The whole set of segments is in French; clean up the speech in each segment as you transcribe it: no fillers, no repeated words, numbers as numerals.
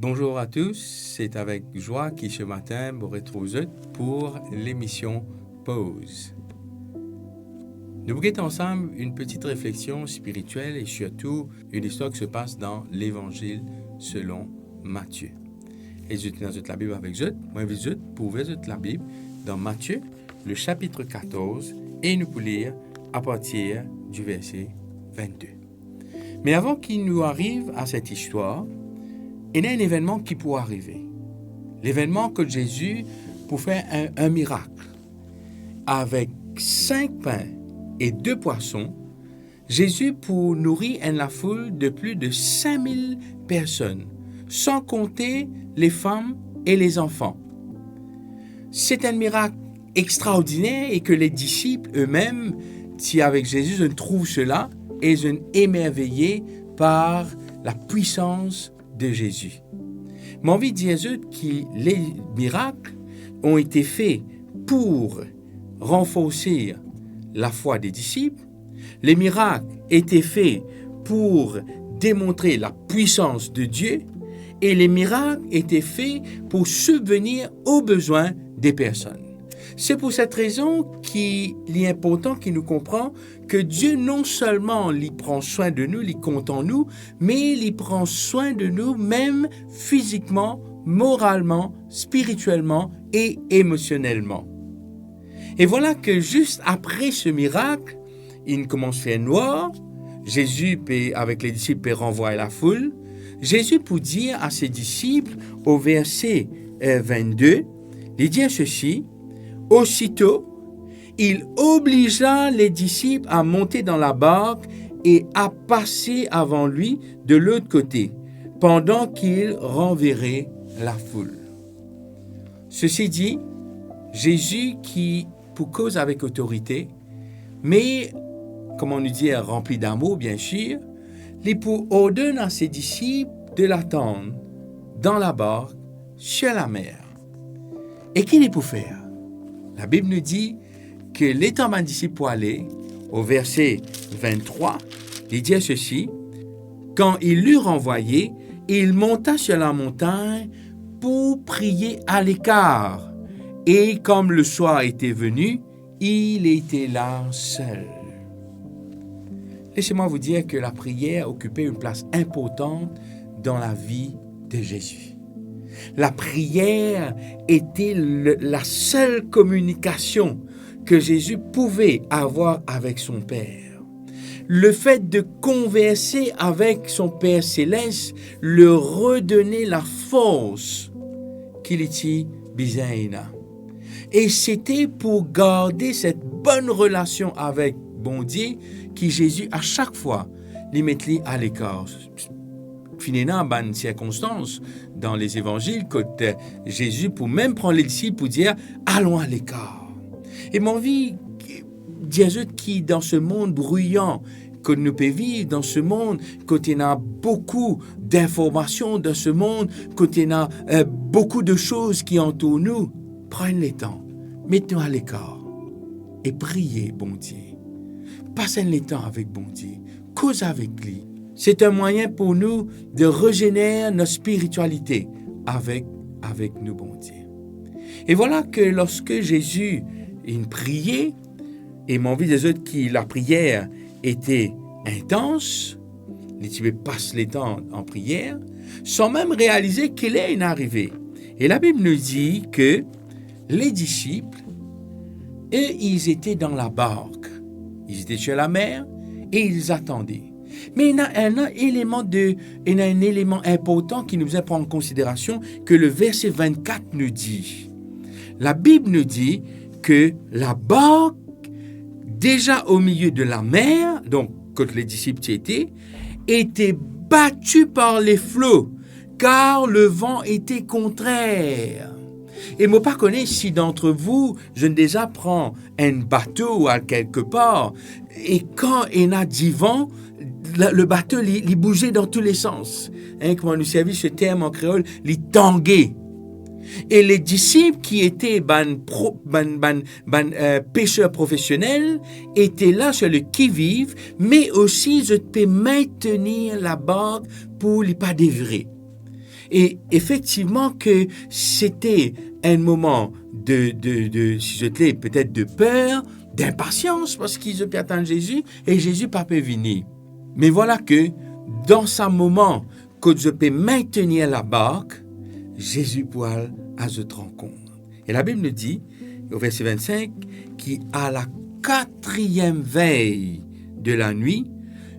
Bonjour à tous, c'est avec joie que ce matin vous retrouve pour l'émission Pause. Nous voulons ensemble une petite réflexion spirituelle et surtout une histoire qui se passe dans l'Évangile selon Matthieu. Et je suis dans la Bible avec vous, moi je vous pour ouvrir la Bible dans Matthieu, le chapitre 14, et nous pouvons lire à partir du verset 22. Mais avant qu'il nous arrive à cette histoire, il y a un événement qui pourrait arriver. L'événement que Jésus pour faire un miracle. Avec 5 pains et 2 poissons, Jésus pour nourrir la foule de plus de 5000 personnes, sans compter les femmes et les enfants. C'est un miracle extraordinaire et que les disciples eux-mêmes, si avec Jésus, ils trouvent cela et ils sont émerveillés par la puissance de Jésus. Mais envie de dire que les miracles ont été faits pour renforcer la foi des disciples. Les miracles étaient faits pour démontrer la puissance de Dieu et les miracles étaient faits pour subvenir aux besoins des personnes. C'est pour cette raison qu'il est important qu'il nous comprenne que Dieu non seulement il prend soin de nous, il compte en nous, mais il prend soin de nous même physiquement, moralement, spirituellement et émotionnellement. Et voilà que juste après ce miracle, il commence à faire noir, Jésus avec les disciples peut renvoyer la foule. Jésus peut dire à ses disciples au verset 22, il dit ceci: aussitôt, il obligea les disciples à monter dans la barque et à passer avant lui de l'autre côté, pendant qu'il renverrait la foule. Ceci dit, Jésus qui pour cause avec autorité, mais, comme on nous dit, rempli d'amour, bien sûr, il ordonne à ses disciples de l'attendre dans la barque sur la mer. Et qu'il est pour faire? La Bible nous dit que l'étant d'un disciple pour aller, au verset 23, il dit ceci: quand il l'eut renvoyé, il monta sur la montagne pour prier à l'écart. Et comme le soir était venu, il était là seul. Laissez-moi vous dire que la prière occupait une place importante dans la vie de Jésus. La prière était la seule communication que Jésus pouvait avoir avec son Père. Le fait de converser avec son Père céleste le redonnait la force qu'il était besoin. Et c'était pour garder cette bonne relation avec bon Dieu que Jésus, à chaque fois, les mettait à l'écart. Finalement, dans une circonstance, dans les évangiles, quand Jésus, pour même prendre les disciples, pour dire « allons à l'écart ». Et mon vie, Jésus qui, dans ce monde bruyant, que nous pouvons vivre dans ce monde, quand il y a beaucoup d'informations dans ce monde, quand il y a beaucoup de choses qui entourent nous, prenez le temps, mettez-nous à l'écart et priez, bon Dieu. Passez le temps avec bon Dieu, cause avec lui. C'est un moyen pour nous de régénérer notre spiritualité avec nous, bon Dieu. Et voilà que lorsque Jésus priait, et mon vie des autres qui la prière était intense, les types passent le temps en prière, sans même réaliser qu'il est une arrivée. Et la Bible nous dit que les disciples, eux, ils étaient dans la barque. Ils étaient sur la mer et ils attendaient. Mais il y a un élément important qui nous doit prendre en considération que le verset 24 nous dit. La Bible nous dit que la barque, déjà au milieu de la mer, donc quand les disciples y étaient, était battue par les flots, car le vent était contraire. Et moi, pas connais si d'entre vous, je déjà prends un bateau à quelque part, et quand il y a du vent, le bateau, il bougeait dans tous les sens. Comment nous servit ce terme en créole, il tanguait. Et les disciples qui étaient pêcheurs professionnels étaient là sur le qui-vive, mais aussi je peux maintenir la barque pour ne pas dévirer. Et effectivement que c'était un moment si je te l'ai, peut-être de peur, d'impatience, parce qu'ils ont attendre Jésus, et Jésus pas pu venir. Mais voilà que, dans ce moment, que je peux maintenir la barque, Jésus pourra à cette rencontre. Et la Bible nous dit, au verset 25, qu'à la 4e veille de la nuit,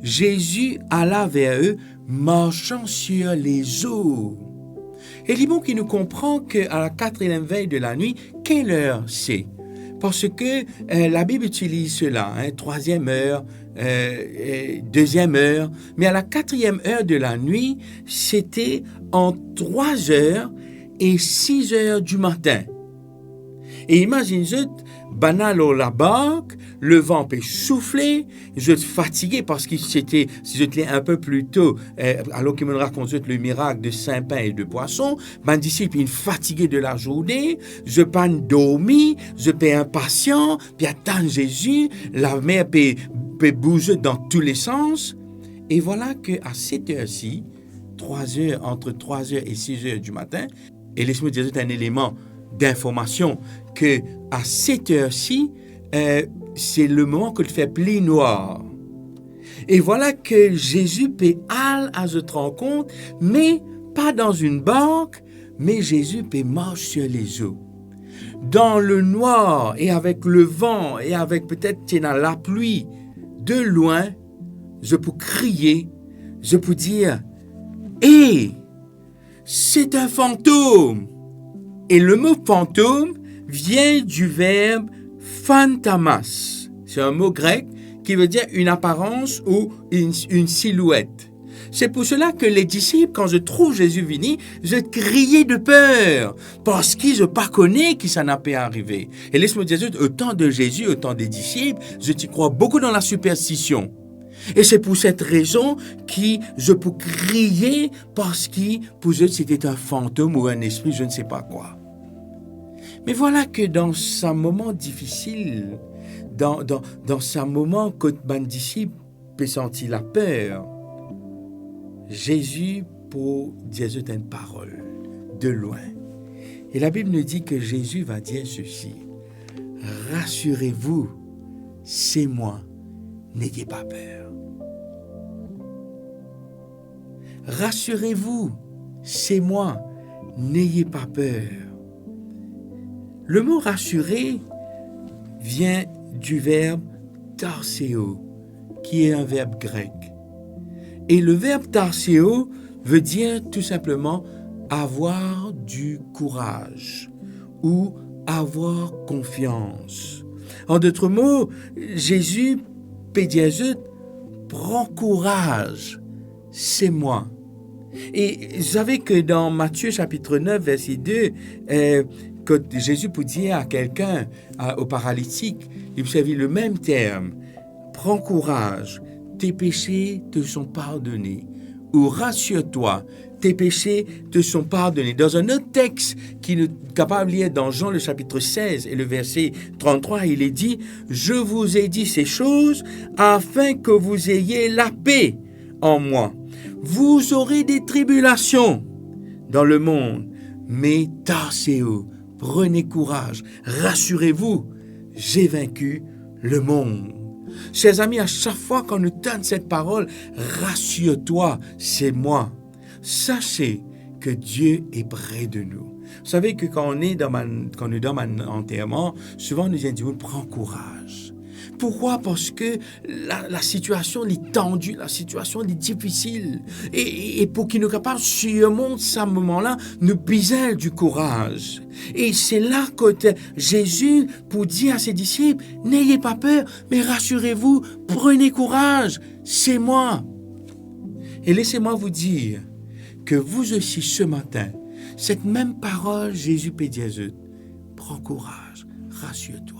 Jésus alla vers eux, marchant sur les eaux. Et Limon qui nous comprend qu'à la 4e veille de la nuit, quelle heure c'est? Parce que la Bible utilise cela, 3e heure, 2e heure, mais à la 4e heure de la nuit, c'était entre 3 heures et 6 heures du matin. Et imaginez, banal la barque, le vent peut souffler, je suis fatigué parce que c'était, si j'étais un peu plus tôt, alors qu'il me raconte le miracle de 5 pains et 2 poissons, mes disciples sont fatigués de la journée, je peux dormir, je peux impatient, puis attendre Jésus, la mer peut bouger dans tous les sens. Et voilà qu'à cette heure-ci, entre 3 heures et 6 heures du matin, et laisse-moi dire un élément d'information, que à cette heure-ci, c'est le moment que il fait plus noir. Et voilà que Jésus peut aller à cette rencontre, mais pas dans une barque, mais Jésus peut marcher sur les eaux. Dans le noir et avec le vent et avec peut-être la pluie, de loin, je peux crier, je peux dire « Hé, c'est un fantôme !» Et le mot fantôme vient du verbe phantamas. C'est un mot grec qui veut dire une apparence ou une silhouette. C'est pour cela que les disciples, quand je trouve Jésus venir, je criais de peur, parce qu'ils ne pas connaissent que ça n'a pas arrivé. Et laisse-moi dire, au temps de Jésus, au temps des disciples, je t'y crois beaucoup dans la superstition. Et c'est pour cette raison que je peux crier, parce que pour eux, c'était un fantôme ou un esprit, je ne sais pas quoi. Mais voilà que dans ce moment difficile, dans ce moment que mon disciple peut sentir la peur, Jésus pour dire une parole de loin. Et la Bible nous dit que Jésus va dire ceci: rassurez-vous, c'est moi, n'ayez pas peur. Rassurez-vous, c'est moi, n'ayez pas peur. Le mot rassurer vient du verbe tarseo, qui est un verbe grec. Et le verbe tarseo veut dire tout simplement avoir du courage ou avoir confiance. En d'autres mots, Jésus peut dire, prends courage, c'est moi. Et vous savez que dans Matthieu chapitre 9, verset 2, que Jésus peut dire à quelqu'un, au paralytique, il peut servir le même terme. Prends courage, tes péchés te sont pardonnés. Ou rassure-toi, tes péchés te sont pardonnés. Dans un autre texte qui nous est capable de lire dans Jean le chapitre 16 et le verset 33, il est dit « Je vous ai dit ces choses afin que vous ayez la paix en moi. Vous aurez des tribulations dans le monde, mais tarsez-vous. Prenez courage, rassurez-vous, j'ai vaincu le monde. » Chers amis, à chaque fois qu'on nous donne cette parole, rassure-toi, c'est moi. Sachez que Dieu est près de nous. Vous savez que quand nous donne un enterrement, souvent on nous dit, prends courage. Pourquoi? Parce que la situation est tendue, la situation est difficile. Et pour qu'il nous capable de surmonter ce moment-là, nous besoin du courage. Et c'est là que Jésus, pour dire à ses disciples, n'ayez pas peur, mais rassurez-vous, prenez courage, c'est moi. Et laissez-moi vous dire que vous aussi ce matin, cette même parole, Jésus peut dire, prends courage, rassure-toi.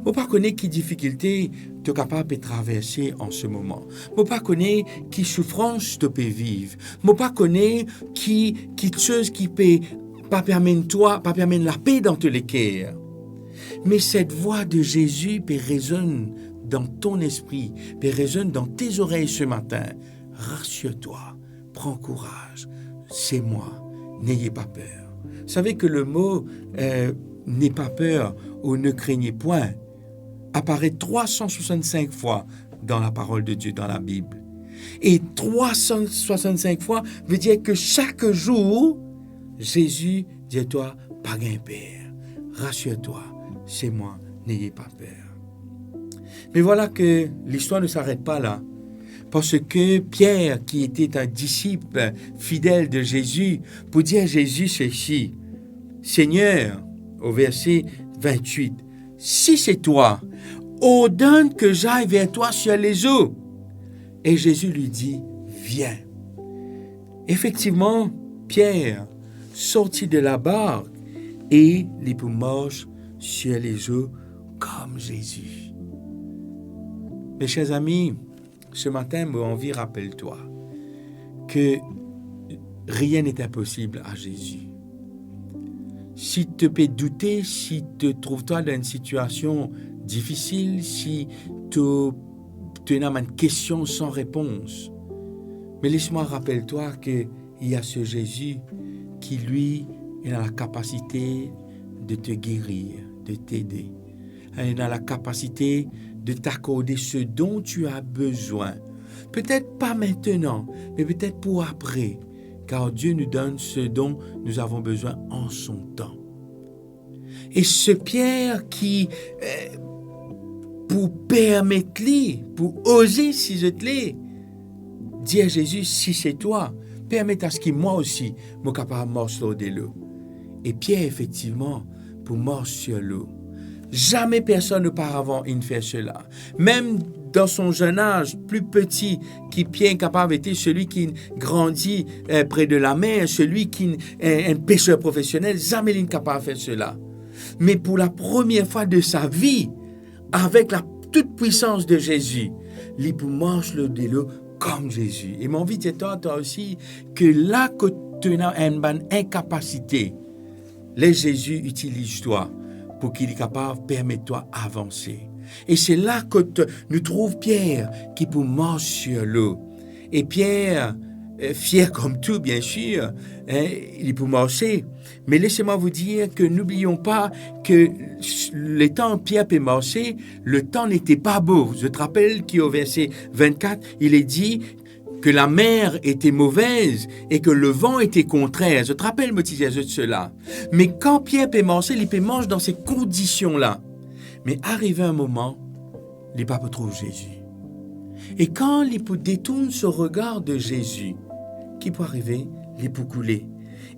Je ne connais pas quelle difficulté tu es capable de traverser en ce moment. Je ne connais pas quelle souffrance tu peux vivre. Je ne connais pas quelle chose qui peut pas permettre la paix dans tous les cœurs. Mais cette voix de Jésus peut résonner dans ton esprit, peut résonner dans tes oreilles ce matin. Rassure-toi, prends courage, c'est moi, n'ayez pas peur. Vous savez que le mot n'ayez pas peur ou ne craignez point apparaît 365 fois dans la parole de Dieu, dans la Bible. Et 365 fois veut dire que chaque jour, Jésus dit à toi, pas gain père, rassure-toi, c'est moi, n'ayez pas peur. Mais voilà que l'histoire ne s'arrête pas là. Parce que Pierre, qui était un disciple fidèle de Jésus, pour dire à Jésus ceci, Seigneur, au verset 28, si c'est toi, ordonne que j'aille vers toi sur les eaux. Et Jésus lui dit, viens. Effectivement, Pierre sortit de la barque et les marche sur les eaux comme Jésus. Mes chers amis, ce matin, mon envie, rappelle-toi que rien n'est impossible à Jésus. Si tu peux douter, si tu trouves toi dans une situation difficile, si tu as une question sans réponse, mais laisse-moi rappelle-toi qu'il y a ce Jésus qui, lui, est dans la capacité de te guérir, de t'aider. Il est dans la capacité de t'accorder ce dont tu as besoin. Peut-être pas maintenant, mais peut-être pour après, car Dieu nous donne ce dont nous avons besoin en son temps. Et ce Pierre qui, pour permettre-lui, pour oser ciseler, dit à Jésus, si c'est toi, permets à ce que moi aussi, je suis capable de marcher sur l'eau. Et Pierre, effectivement, pour marcher sur l'eau. Jamais personne auparavant ne fait cela. Même dans son jeune âge, plus petit, qui Pierre est capable d'être celui qui grandit près de la mer, celui qui est un pêcheur professionnel, jamais il n'est capable de faire cela. Mais pour la première fois de sa vie, avec la toute puissance de Jésus, il peut marcher de l'eau comme Jésus. Et mon envie de dire toi aussi, que là que tu as une bonne incapacité, les Jésus utilise toi pour qu'il est capable de permettre toi d'avancer. Et c'est là que nous trouvons Pierre qui peut marcher sur l'eau. Et Pierre, fier comme tout, bien sûr, il peut marcher. Mais laissez-moi vous dire que n'oublions pas que le temps où Pierre peut marcher, le temps n'était pas beau. Je te rappelle qu'au verset 24, il est dit que la mer était mauvaise et que le vent était contraire. Je te rappelle, me disais de cela. Mais quand Pierre peut marcher, il peut marcher dans ces conditions-là. Mais arrivé un moment, il pas trouver Jésus. Et quand il peut détourner ce regard de Jésus, qui peut arriver, il peut couler.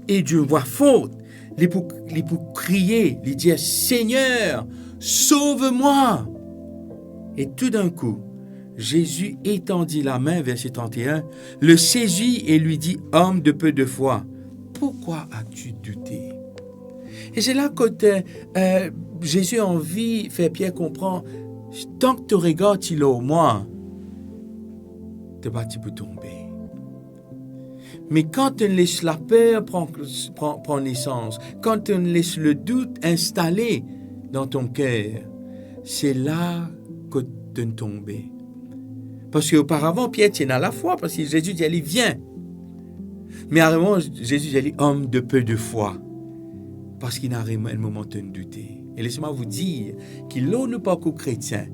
Et d'une voix forte, il peut crier, il dit, Seigneur, sauve-moi. Et tout d'un coup, Jésus étendit la main, verset 31, le saisit et lui dit, homme de peu de foi, pourquoi as-tu douté? Et c'est là que Jésus a envie de faire Pierre comprendre, tant que tu regardes il au moins, tu peux tomber. Mais quand tu laisses la peur prendre naissance, quand tu laisses le doute installer dans ton cœur, c'est là que tu tombes. Parce qu'auparavant, Pierre tient à la foi, parce que Jésus dit, allez, viens. Mais à un moment, Jésus dit, homme de peu de foi. Parce qu'il n'a un moment de douter. Et laissez-moi vous dire qu'il l'on n'est pas qu'aux chrétiens,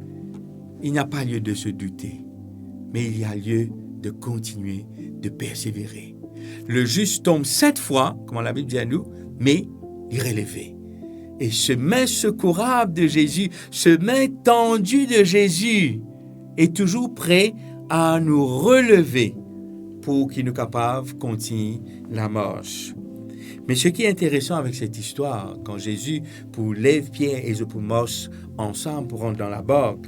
il n'y a pas lieu de se douter, mais il y a lieu de continuer, de persévérer. Le juste tombe 7 fois, comme la Bible dit à nous, mais il est relevé. Et ce main secourable de Jésus, ce main tendu de Jésus, est toujours prêt à nous relever pour qu'il nous capable de continuer la marche. Mais ce qui est intéressant avec cette histoire, quand Jésus pour lève Pierre et pour marcher ensemble pour rentrer dans la barque,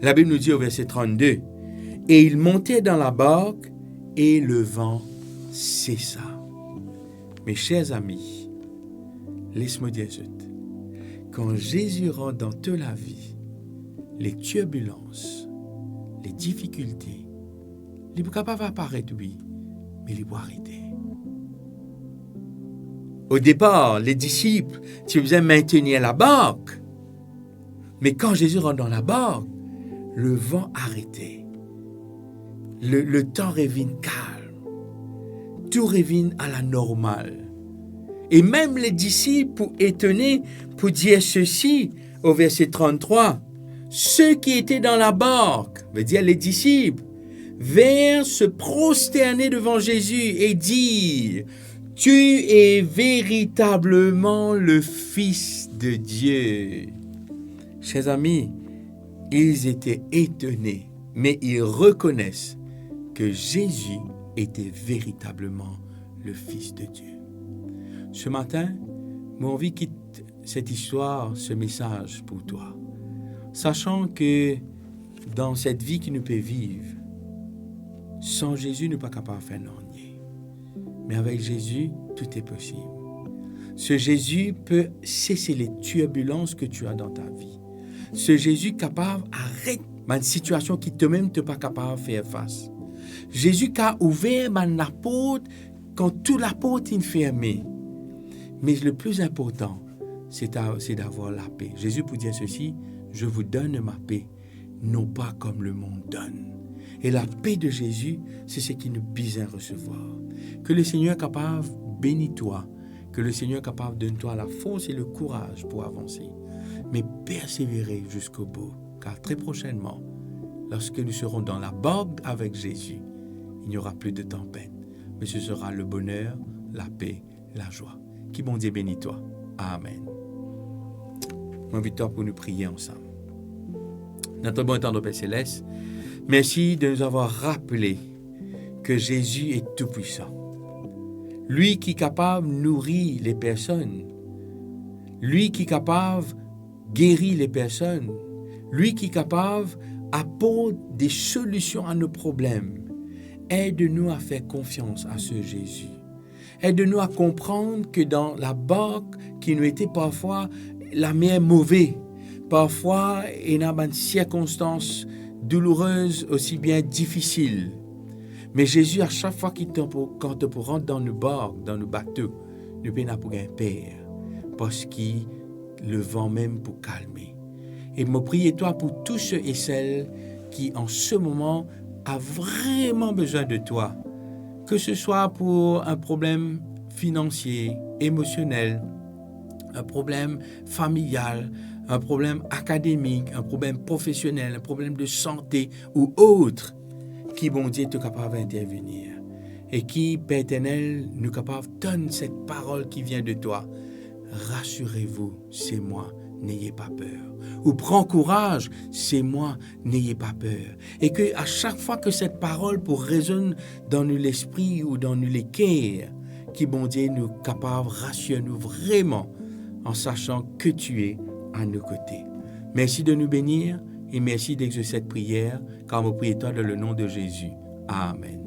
la Bible nous dit au verset 32, « Et ils montaient dans la barque et le vent cessa. » Mes chers amis, laisse-moi dire ça. Quand Jésus rentre dans toute la vie, les turbulences, les difficultés, il est capable d'apparaître, oui, mais il doit arrêter. Au départ, les disciples, tu faisais maintenir la barque. Mais quand Jésus rentre dans la barque, le vent arrêtait. Le temps revient calme. Tout revient à la normale. Et même les disciples, étonnés, pour dire ceci au verset 33. Ceux qui étaient dans la barque, veut dire les disciples, vinrent se prosterner devant Jésus et dire, « Tu es véritablement le Fils de Dieu. » Chers amis, ils étaient étonnés, mais ils reconnaissent que Jésus était véritablement le Fils de Dieu. Ce matin, mon envie quitte cette histoire, ce message pour toi, sachant que dans cette vie que nous pouvons vivre, sans Jésus, nous ne sommes pas capables de faire nier. Mais avec Jésus, tout est possible. Ce Jésus peut cesser les turbulences que tu as dans ta vie. Ce Jésus capable d'arrêter une situation qui toi-même tu n'es pas capable de faire face. Jésus qui a ouvert la porte quand toute la porte est fermée. Mais le plus important, c'est d'avoir la paix. Jésus peut dire ceci, « Je vous donne ma paix, non pas comme le monde donne. » Et la paix de Jésus, c'est ce qui nous besoin recevoir. Que le Seigneur est capable de bénir toi, que le Seigneur est capable de donner toi la force et le courage pour avancer. Mais persévérer jusqu'au bout, car très prochainement, lorsque nous serons dans la barque avec Jésus, il n'y aura plus de tempête, mais ce sera le bonheur, la paix, la joie. Qui bon Dieu bénit toi. Amen. M'invite-toi pour nous prier ensemble. Notre bon temps de Père Céleste, merci de nous avoir rappelé que Jésus est tout-puissant. Lui qui est capable de nourrir les personnes, lui qui est capable de guérir les personnes, lui qui est capable d'apporter des solutions à nos problèmes. Aide-nous à faire confiance à ce Jésus. Aide-nous à comprendre que dans la barque qui nous était parfois la mer mauvaise, parfois il y a des circonstances douloureuses aussi bien difficiles. Mais Jésus, à chaque fois quand tu rentres dans nos barques, dans nos bateaux, nous pouvons pour un Père, parce qu'il le vent même pour calmer. Et me prie toi pour tous ceux et celles qui en ce moment a vraiment besoin de toi, que ce soit pour un problème financier, émotionnel, un problème familial, un problème académique, un problème professionnel, un problème de santé ou autre, qui, bon Dieu, est capable d'intervenir. Et qui, Père éternel, nous capable de donner cette parole qui vient de toi. Rassurez-vous, c'est moi, n'ayez pas peur. Ou prends courage, c'est moi, n'ayez pas peur. Et que à chaque fois que cette parole pour résonne dans nous l'esprit ou dans nous les cœurs, qui, bon Dieu, nous capable, rassure-nous vraiment en sachant que tu es à nos côtés. Merci de nous bénir et merci d'exaucer cette prière, car nous prions toi dans le nom de Jésus. Amen.